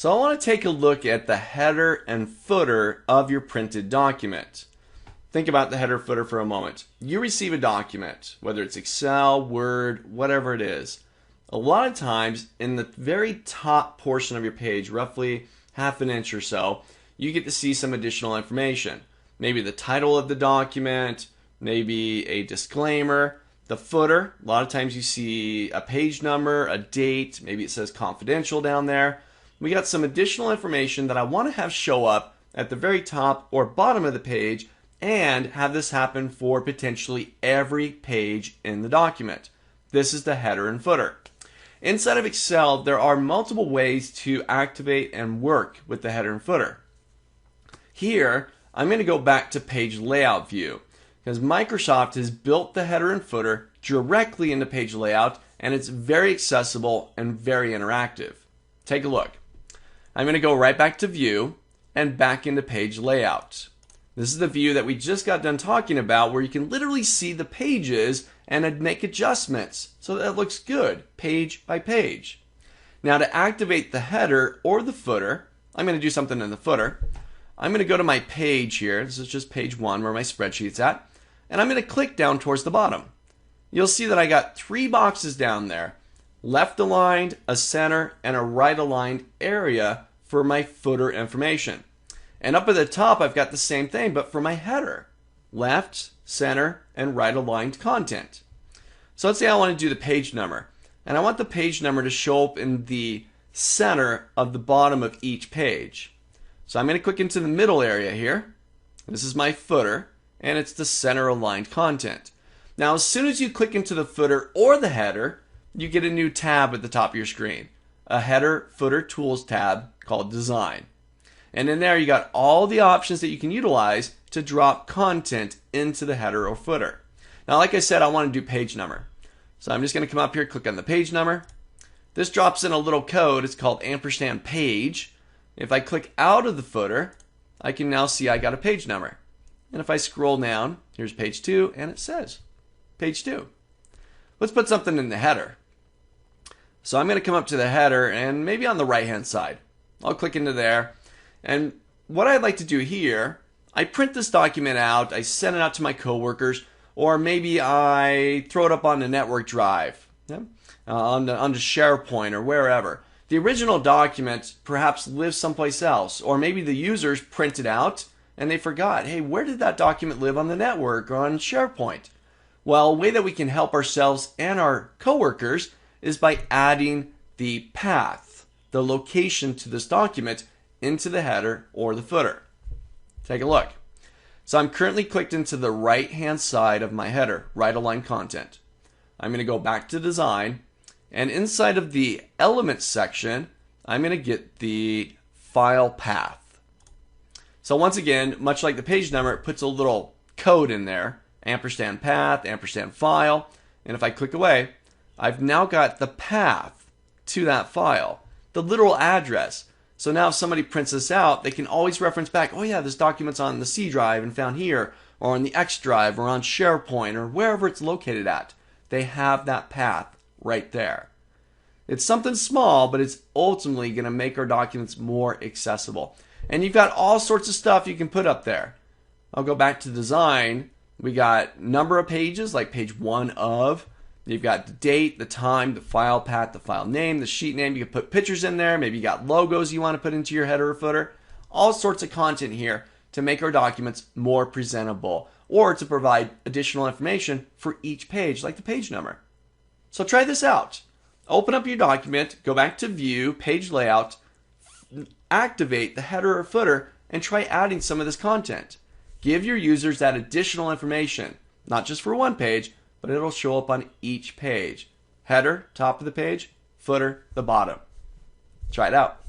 So I want to take a look at the header and footer of your printed document. Think about the header footer for a moment. You receive a document, whether it's Excel, Word, whatever it is. A lot of times in the very top portion of your page, roughly half an inch or so, you get to see some additional information. Maybe the title of the document, maybe a disclaimer. The footer, a lot of times you see a page number, a date, maybe it says confidential down there. We got some additional information that I want to have show up at the very top or bottom of the page and have this happen for potentially every page in the document. This is the header and footer. Inside of Excel, there are multiple ways to activate and work with the header and footer. Here, I'm going to go back to page layout view because Microsoft has built the header and footer directly into page layout, and it's very accessible and very interactive. Take a look. I'm going to go right back to view and back into page layout. This is the view that we just got done talking about, where you can literally see the pages and make adjustments so that it looks good page by page. Now, to activate the header or the footer, I'm going to do something in the footer. I'm going to go to my page here. This is just page 1 where my spreadsheet's at, and I'm going to click down towards the bottom. You'll see that I got 3 boxes down there: left aligned, a center, and a right aligned area for my footer information. And up at the top, I've got the same thing, but for my header: left, center, and right aligned content. So let's say I want to do the page number, and I want the page number to show up in the center of the bottom of each page. So I'm going to click into the middle area here. This is my footer, and it's the center aligned content. Now, as soon as you click into the footer or the header, you get a new tab at the top of your screen, a header footer tools tab called design. And in there you got all the options that you can utilize to drop content into the header or footer. Now, like I said, I want to do page number. So I'm just going to come up here, click on the page number. This drops in a little code. It's called &page. If I click out of the footer, I can now see I got a page number. And if I scroll down, here's page 2, and it says page 2. Let's put something in the header. So I'm going to come up to the header, and maybe on the right hand side, I'll click into there. And what I'd like to do here, I print this document out, I send it out to my coworkers, or maybe I throw it up on the network drive, on the SharePoint or wherever. The original document perhaps lives someplace else, or maybe the users print it out and they forgot, hey, where did that document live on the network or on SharePoint? Well, a way that we can help ourselves and our coworkers is by adding the path, the location to this document, into the header or the footer. Take a look. So I'm currently clicked into the right hand side of my header, right aligned content. I'm going to go back to design, and inside of the elements section, I'm going to get the file path. So once again, much like the page number, it puts a little code in there, &path, &file, and if I click away, I've now got the path to that file, the literal address. So now if somebody prints this out, they can always reference back, oh yeah, this document's on the C drive and found here, or on the X drive, or on SharePoint, or wherever it's located at. They have that path right there. It's something small, but it's ultimately going to make our documents more accessible. And you've got all sorts of stuff you can put up there. I'll go back to design. We got number of pages, like page 1 of. You've got the date, the time, the file path, the file name, the sheet name. You can put pictures in there. Maybe you got logos you want to put into your header or footer. All sorts of content here to make our documents more presentable, or to provide additional information for each page, like the page number. So try this out. Open up your document, go back to view, page layout, activate the header or footer, and try adding some of this content. Give your users that additional information, not just for one page, but it'll show up on each page. Header, top of the page, footer, the bottom. Try it out.